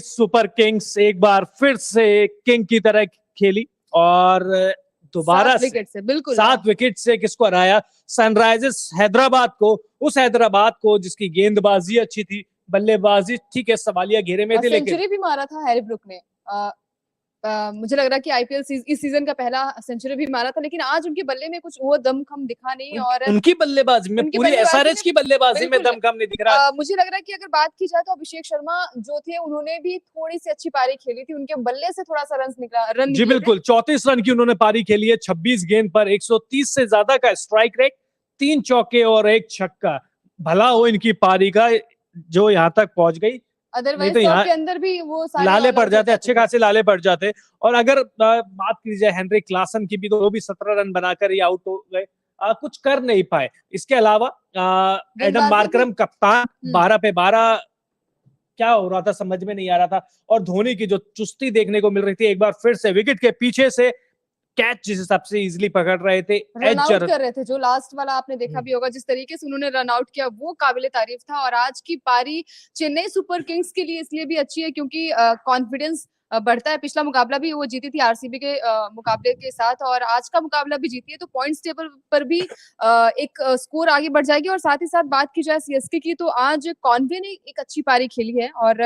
Super Kings एक बार फिर से किंग की तरह खेली और दोबारा 7 विकेट से, बिल्कुल 7 विकेट से किसको हराया? सनराइजर्स हैदराबाद को। उस हैदराबाद को जिसकी गेंदबाजी अच्छी थी, बल्लेबाजी ठीक है सवालिया घेरे में थी, लेकिन सेंचुरी भी मारा था हैरी ब्रुक ने। मुझे लग रहा है कि आईपीएल इस सीजन का पहला सेंचुरी भी मारा था, लेकिन आज उनके बल्ले में कुछ वो दमखम दिखा नहीं। और उनकी बल्लेबाजी में, पूरी एसआरएच की बल्लेबाजी में दमखम नहीं दिख रहा। मुझे लग रहा है कि अगर बात की जाए तो अभिषेक शर्मा जो थे उन्होंने भी थोड़ी सी अच्छी पारी खेली थी, उनके बल्ले से थोड़ा सा रन जी बिल्कुल, 34 रन की उन्होंने पारी खेली है, 26 गेंद पर 130 से ज्यादा का स्ट्राइक रेट, 3 चौके और 1 छक्का। भला हो इनकी पारी का जो यहाँ तक पहुंच गई, अदरवाइज तो के अंदर भी वो लाले पड़ जाते, अच्छे खासे लाले पड़ जाते। और अगर बात की जाए हेनरिक क्लासन की भी, तो वो भी 17 रन बनाकर ही आउट हो गए, कुछ कर नहीं पाए। इसके अलावा एडम मार्करम कप्तान 12 पे 12, क्या हो रहा था समझ में नहीं आ रहा था। और धोनी की जो चुस्ती देखने को मिल रही थी, एक बार फिर से विकेट के पीछे से कैच जिस हिसाब से इजीली पकड़ रहे थे, रन आउट कर रहे थे, जो लास्ट वाला आपने देखा भी होगा, जिस तरीके से उन्होंने रन आउट किया वो काबिले तारीफ था। और आज की पारी चेन्नई सुपर किंग्स के लिए इसलिए भी अच्छी है क्योंकि कॉन्फिडेंस बढ़ता है। पिछला मुकाबला भी वो जीती थी आरसीबी के मुकाबले के साथ, और आज का मुकाबला भी जीती है, तो पॉइंट्स टेबल पर भी एक स्कोर आगे बढ़ जाएगी। और साथ ही साथ बात की जाए सीएसके की, तो आज कॉन्वे ने एक अच्छी पारी खेली है और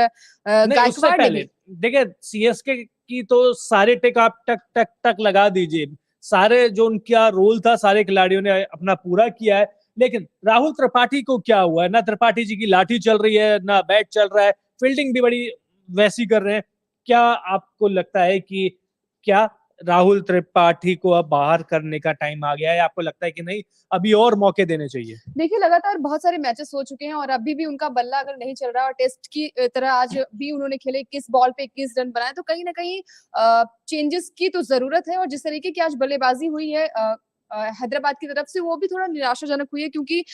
गायकवाड़ ने भी। देखिए सीएसके की तो सारे टिक आप टक टक टक लगा दीजिए, सारे जो उनका रोल था सारे खिलाड़ियों ने अपना पूरा किया है। लेकिन राहुल त्रिपाठी को क्या हुआ है? ना त्रिपाठी जी की लाठी चल रही है, ना बैट चल रहा है, फील्डिंग भी बड़ी वैसी कर रहे हैं। क्या आपको लगता है कि क्या राहुल त्रिपाठी को अब बाहर करने का टाइम आ गया है? आपको लगता है कि नहीं, अभी और मौके देने चाहिए? देखिए लगातार बहुत सारे मैचेस हो चुके हैं और अभी भी उनका बल्ला अगर नहीं चल रहा है, और टेस्ट की तरह आज भी उन्होंने खेले, 21 बॉल पे 21 रन बनाए, तो कहीं ना कहीं चेंजेस की तो जरूरत है। और जिस तरीके की आज बल्लेबाजी हुई है हैदराबाद की तरफ से, वो भी थोड़ा निराशाजनक हुई है, क्योंकि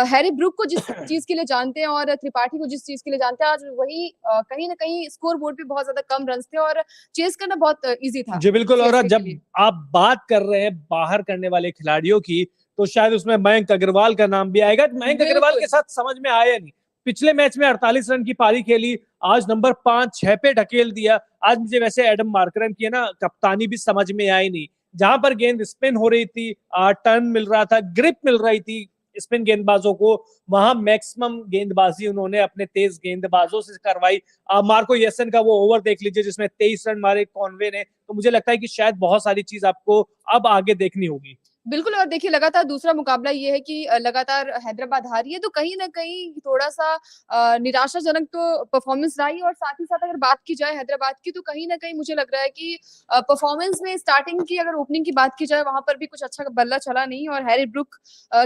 हैरी ब्रुक को जिस चीज के लिए जानते हैं और त्रिपाठी को जिस चीज के लिए जानते हैं, आज वही कहीं ना कहीं स्कोर बोर्ड पे बहुत ज्यादा कम रन थे और चेस करना बहुत इजी था। जी बिल्कुल। और जब आप बात कर रहे हैं बाहर करने वाले खिलाड़ियों की, तो शायद उसमें मयंक अग्रवाल का नाम भी आएगा। मयंक अग्रवाल के साथ समझ में आया नहीं, पिछले मैच में 48 रन की पारी खेली, आज नंबर 5-6 पे ढकेल दिया। आज मुझे वैसे एडम मार्करम की है ना कप्तानी भी समझ में आई नहीं, जहां पर गेंद स्पिन हो रही थी, टर्न मिल रहा था, ग्रिप मिल रही थी स्पिन गेंदबाजों को, वहां मैक्सिमम गेंदबाजी उन्होंने अपने तेज गेंदबाजों से करवाई। मार्को येसन का वो ओवर देख लीजिए जिसमें 23 रन मारे कॉनवे ने। तो मुझे लगता है कि शायद बहुत सारी चीज आपको अब आगे देखनी होगी। बिल्कुल। और देखिए लगातार दूसरा मुकाबला ये है कि लगातार हैदराबाद हारी है, तो कहीं ना कहीं थोड़ा सा निराशाजनक तो परफॉर्मेंस रही। और साथ ही साथ अगर बात की जाए हैदराबाद की, तो कहीं ना कहीं मुझे लग रहा है कि परफॉर्मेंस में स्टार्टिंग की अगर ओपनिंग की बात की जाए, वहां पर भी कुछ अच्छा बल्ला चला नहीं। और हैरी ब्रुक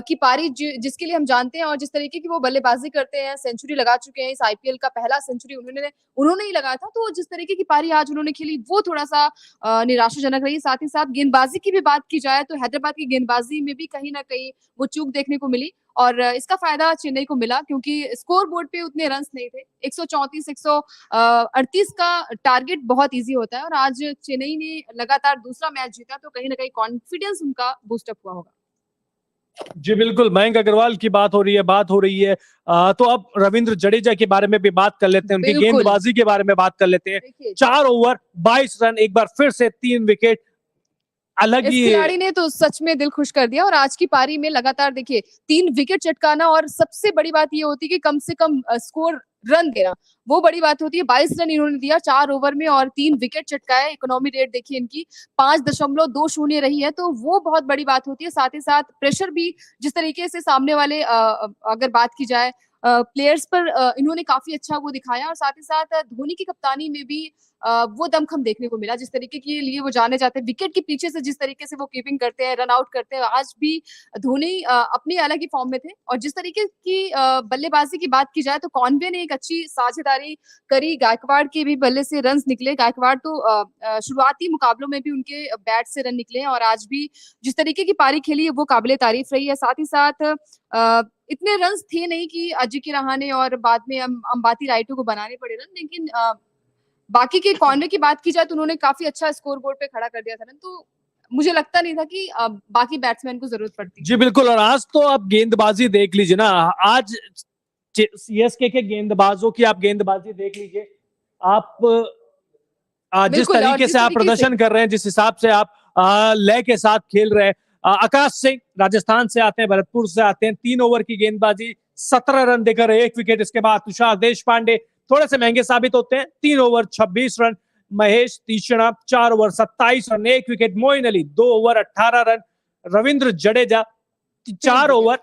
की पारी जिसके लिए हम जानते हैं और जिस तरीके की वो बल्लेबाजी करते हैं, सेंचुरी लगा चुके हैं, इस आईपीएल का पहला सेंचुरी उन्होंने ही लगाया था, तो जिस तरीके की पारी आज उन्होंने खेली वो थोड़ा सा निराशाजनक रही। साथ ही साथ गेंदबाजी की भी बात की जाए, तो हैदराबाद की गेंदबाजी में भी कहीं ना कहीं वो चूक देखने को मिली, और इसका फायदा चेन्नई को मिला, क्योंकि स्कोर बोर्ड पे उतने रन्स नहीं थे। 134 138 का टारगेट बहुत इजी होता है, और आज चेन्नई ने लगातार दूसरा मैच जीता, तो कहीं ना कहीं कॉन्फिडेंस उनका बूस्टअप हुआ होगा। जी बिल्कुल, मयंक अग्रवाल की बात हो रही है। तो अब रविंद्र जडेजा के बारे में भी बात कर लेते हैं, उनकी गेंदबाजी के बारे में बात कर लेते हैं। 4 ओवर 22 रन, एक बार फिर से 3 विकेट, अलग ही। इस खिलाड़ी ने तो सच में दिल खुश कर दिया। और आज की पारी में लगातार देखिए 3 विकेट चटकाना, और सबसे बड़ी बात ये होती है कि कम से कम स्कोर रन देना, वो बड़ी बात होती है। 22 रन इन्होंने दिया 4 ओवर में और 3 विकेट चटकाए। इकोनॉमी रेट देखिए इनकी 5.20 रही है, तो वो बहुत बड़ी बात होती है। साथ ही साथ प्रेशर भी जिस तरीके से सामने वाले अगर बात की जाए प्लेयर्स पर, इन्होंने काफी अच्छा वो दिखाया। और साथ ही साथ धोनी की कप्तानी में भी वो दमखम देखने को मिला, जिस तरीके के लिए वो जाने जाते हैं, विकेट के पीछे से जिस तरीके से वो कीपिंग करते हैं, रन आउट करते हैं। आज भी धोनी अपनी अलग ही फॉर्म में थे। और जिस तरीके की बल्लेबाजी की बात की जाए, तो कॉनवे ने एक अच्छी साझेदारी करी, गायकवाड़ के भी बल्ले से रन निकले। गायकवाड़ तो शुरुआती मुकाबलों में भी उनके बैट से रन निकले, और आज भी जिस तरीके की पारी खेली है वो काबिले तारीफ रही है। साथ ही साथ इतने रन्स थे नहीं कि अजिंक्य रहाणे और बाद में अंबाती रायडू को बनाने पड़े रन, लेकिन बाकी के कॉर्नर की बात की जाए तो उन्होंने काफी अच्छा स्कोर बोर्ड पे खड़ा कर दिया था। तो मुझे लगता नहीं था कि बाकी बैट्समैन को जरूरत पड़ती। जी बिल्कुल। और आज तो आप गेंदबाजी देख लीजिए ना, आज सीएसके के गेंदबाजों की आप गेंदबाजी देख लीजिए। आप जिस बिल्कुल, और तरीके जिस से आप तरीके से प्रदर्शन कर रहे हैं, जिस हिसाब से आप लय के साथ खेल रहे हैं, आकाश सिंह राजस्थान से आते हैं, भरतपुर से आते हैं, 3 ओवर की गेंदबाजी, 17 रन देकर 1 विकेट। इसके बाद तुषार देशपांडे थोड़े से महंगे साबित होते हैं, 3 over 26 run. Mahesh Theekshana 4 over 27 run 1 wicket. Moeen Ali 2 over 18 run. Ravindra Jadeja 4 over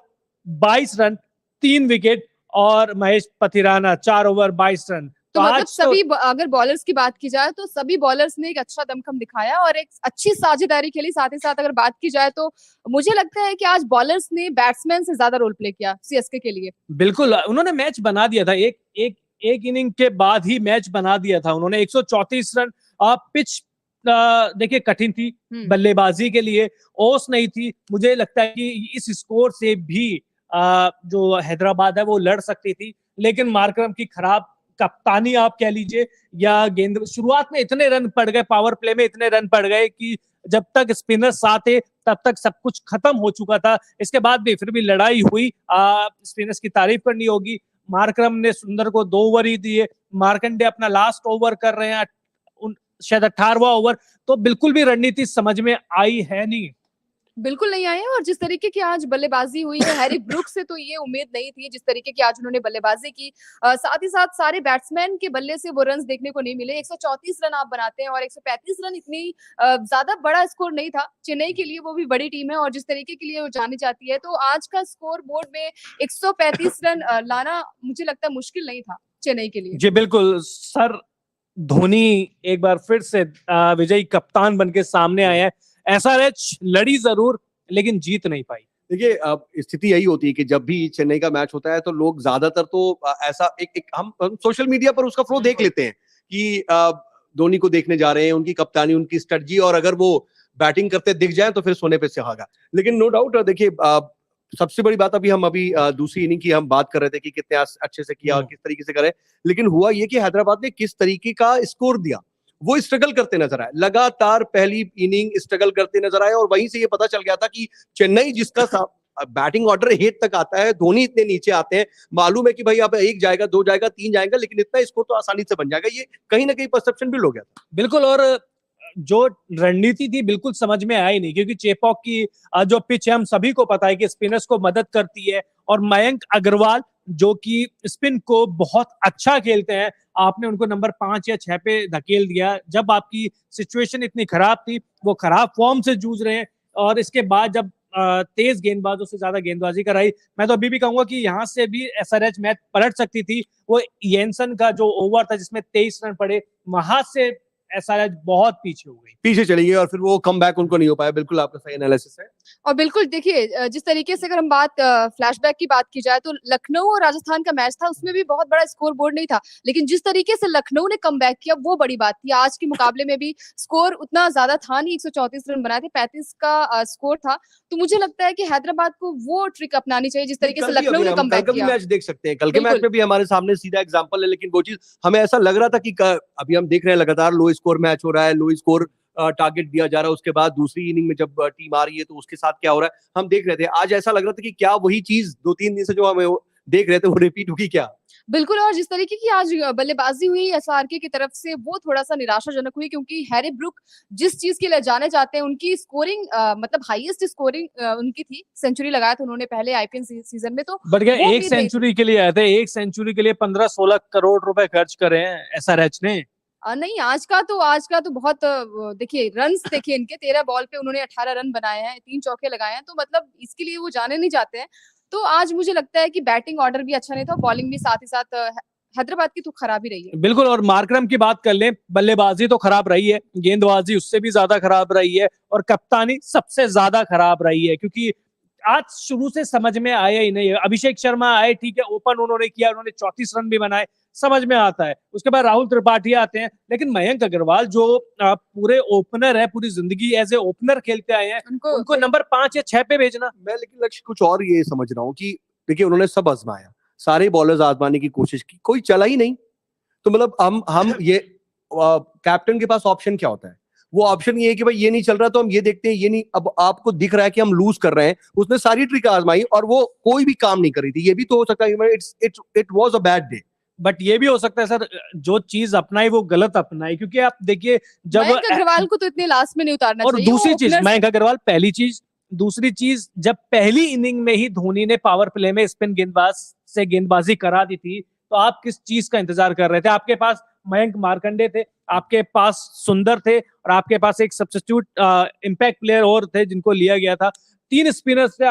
22 run 3 wicket. और महेश पथिराना 4 ओवर 22 रन। तो मतलब आज सभी अगर बॉलर्स की बात की जाए तो सभी बॉलर्स ने एक अच्छा दमखम दिखाया और एक अच्छी साझेदारी खेली। साथ ही साथ अगर बात की जाए तो मुझे लगता है कि आज बॉलर्स ने बैट्समैन से ज्यादा रोल प्ले किया सीएसके के लिए। बिल्कुल उन्होंने मैच बना दिया था, एक इनिंग के बाद ही मैच बना दिया था उन्होंने। 134 रन। पिच देखिए कठिन थी बल्लेबाजी के लिए, ओस नहीं थी। मुझे लगता है कि इस स्कोर से भी जो हैदराबाद है वो लड़ सकती थी, लेकिन मार्करम की खराब कप्तानी आप कह लीजिए या गेंद, शुरुआत में इतने रन पड़ गए, पावर प्ले में इतने रन पड़ गए कि जब तक स्पिनर साथ थे तब तक सब कुछ खत्म हो चुका था। इसके बाद भी फिर भी लड़ाई हुई। स्पिनर्स की तारीफ करनी होगी। मार्करम ने सुंदर को 2 ओवर ही दिए। मार्कंडे अपना लास्ट ओवर कर रहे हैं, शायद 18वां ओवर। तो बिल्कुल भी रणनीति समझ में आई है नहीं, बिल्कुल नहीं आए। और जिस तरीके की आज बल्लेबाजी हुई है हैरी ब्रुक से, तो ये उम्मीद नहीं थी जिस तरीके की आज उन्होंने बल्लेबाजी की। साथ ही साथ सारे बैट्समैन के बल्ले से वो रन्स देखने को नहीं मिले। 134 रन आप बनाते हैं और 135 रन इतनी ज्यादा बड़ा स्कोर नहीं था चेन्नई के लिए, वो भी बड़ी टीम है और जिस तरीके के लिए वो जानी जाती है। तो आज का स्कोर बोर्ड में 135 रन लाना मुझे लगता है मुश्किल नहीं था चेन्नई के लिए। जी बिल्कुल सर। धोनी एक बार फिर से विजयी कप्तान बनके सामने आए हैं। एसआरएच लड़ी जरूर लेकिन जीत नहीं पाई। देखिए स्थिति यही होती है कि जब भी चेन्नई का मैच होता है तो लोग ज्यादातर तो ऐसा एक हम सोशल मीडिया पर उसका फ्लो देख लेते हैं कि धोनी को देखने जा रहे हैं, उनकी कप्तानी, उनकी स्ट्रेटजी, और अगर वो बैटिंग करते दिख जाए तो फिर सोने पे सुहागा। लेकिन नो डाउट देखिए सबसे बड़ी बात अभी दूसरी इनिंग की हम बात कर रहे थे कि कितने अच्छे से किया, किस तरीके से करे। लेकिन हुआ ये कि हैदराबाद ने किस तरीके का स्कोर दिया, वो स्ट्रगल करते नजर आए। लगातार पहली इनिंग स्ट्रगल करते नजर आए और वहीं से ये पता चल गया था कि चेन्नई जिसका बैटिंग ऑर्डर 8 तक आता है, धोनी इतने नीचे आते हैं, मालूम है कि भाई अब 1 जाएगा, 2 जाएगा, 3 जाएगा, लेकिन इतना स्कोर तो आसानी से बन जाएगा। ये कहीं ना कहीं परसेप्शन बिल्ड हो गया था। बिल्कुल। और जो रणनीति थी बिल्कुल समझ में आई नहीं, क्योंकि चेपॉक की जो पिच है हम सभी को पता है कि स्पिनर्स को मदद करती है, और मयंक अग्रवाल जो कि स्पिन को बहुत अच्छा खेलते हैं, आपने उनको नंबर 5 या 6 पे धकेल दिया जब आपकी सिचुएशन इतनी खराब थी। वो खराब फॉर्म से जूझ रहे हैं और इसके बाद जब तेज गेंदबाजों से ज्यादा गेंदबाजी कराई, मैं तो अभी भी कहूंगा कि यहाँ से भी एसआरएच मैच पलट सकती थी। वो येंसन का जो ओवर था जिसमें 23 रन पड़े, वहां से एसआरएच बहुत पीछे हो गई, पीछे चली गई और फिर वो कम बैक उनको नहीं हो पाया। बिल्कुल आपका सही एनालिसिस है। और बिल्कुल देखिए जिस तरीके से अगर हम फ्लैशबैक की बात की जाए तो लखनऊ और राजस्थान का मैच था, उसमें भी बहुत बड़ा स्कोर बोर्ड नहीं था, लेकिन जिस तरीके से लखनऊ ने कमबैक किया वो बड़ी बात थी। आज के मुकाबले में भी स्कोर उतना ज्यादा था नहीं, 134 रन बनाए थे, 35 का स्कोर था। तो मुझे लगता है कि हैदराबाद को वो ट्रिक अपनानी चाहिए जिस तरीके से लखनऊ ने कमबैक किया। मैच देख सकते हैं, कल के मैच में भी हमारे सामने सीधा एग्जांपल है, लेकिन वो चीज हमें ऐसा लग रहा था कि अभी हम देख रहे हैं लगातार लो स्कोर मैच हो रहा है, लो स्कोर टारगेट दिया जा रहा है। उसके बाद दूसरी इनिंग में जब टीम आ रही है तो उसके साथ क्या हो रहा है हम देख रहे थे। आज ऐसा लग रहा था कि क्या वही चीज 2-3 दिन से जो हमें देख रहे थे वो रिपीट होगी क्या। बिल्कुल। और जिस तरीके की आज बल्लेबाजी हुई एसआरके की तरफ से वो थोड़ा सा निराशाजनक हुई, क्योंकि हैरी ब्रुक जिस चीज के लिए जाने जाते हैं, उनकी स्कोरिंग मतलब हाईएस्ट स्कोरिंग उनकी थी, सेंचुरी लगाया था उन्होंने पहले आईपीएल सीजन में। तो बट क्या एक सेंचुरी के लिए आए थे, एक सेंचुरी के लिए 15-16 करोड़ रुपए खर्च करे हैं एसआरएच ने। नहीं, आज का तो बहुत देखिए रन्स देखिए इनके 13 बॉल पे उन्होंने 18 रन बनाए हैं, 3 चौके लगाए हैं, तो मतलब इसके लिए वो जाने नहीं जाते हैं। तो आज मुझे लगता है कि बैटिंग ऑर्डर भी अच्छा नहीं था, बॉलिंग भी साथ ही साथ हैदराबाद की तो खराब ही रही है। बिल्कुल। और मार्करम की बात कर लें, बल्लेबाजी तो खराब रही है, गेंदबाजी उससे भी ज्यादा खराब रही है, और कप्तानी सबसे ज्यादा खराब रही है, क्योंकि आज शुरू से समझ में आया ही नहीं। अभिषेक शर्मा आए, ठीक है, ओपन उन्होंने किया, उन्होंने 34 रन भी बनाए, समझ में आता है। उसके बाद राहुल त्रिपाठी आते हैं, लेकिन मयंक अग्रवाल जो पूरे ओपनर है, पूरी जिंदगी एज ए ओपनर खेलते आए हैं, उनको नंबर 5 या 6 पे भेजना। मैं लेकिन लक्ष्य कुछ और ये समझ रहा हूँ कि देखिए उन्होंने सब आजमाया, सारे बॉलर्स आजमाने की कोशिश की, कोई चला ही नहीं। तो मतलब हम ये कैप्टन के पास ऑप्शन क्या होता है? वो ऑप्शन ये है कि भाई ये नहीं चल रहा तो हम ये देखते हैं, ये नहीं, अब आपको दिख रहा है कि हम लूज कर रहे हैं। उसने सारी ट्रिक आजमाई और वो कोई भी काम नहीं कर रही थी। ये भी तो हो सकता है it was a bad day, but ये भी हो सकता है सर, जो चीज अपनाई वो गलत अपनाई, क्योंकि आप देखिए जब मयंक अग्रवाल को तो इतने लास्ट में नहीं उतारना और चाहिए। दूसरी वो चीज openers- मयंक अग्रवाल, पहली चीज। दूसरी चीज, जब पहली इनिंग में ही धोनी ने पावर प्ले में स्पिन गेंदबाज से गेंदबाजी करा दी थी, तो आप किस चीज का इंतजार कर रहे थे? आपके पास मयंक मार्कंडे थे, आपके पास सुंदर थे, और आपके पास एक सब्स्टिट्यूट इम्पैक्ट प्लेयर और थे जिनको लिया गया था। 3 स्पिनर्स थे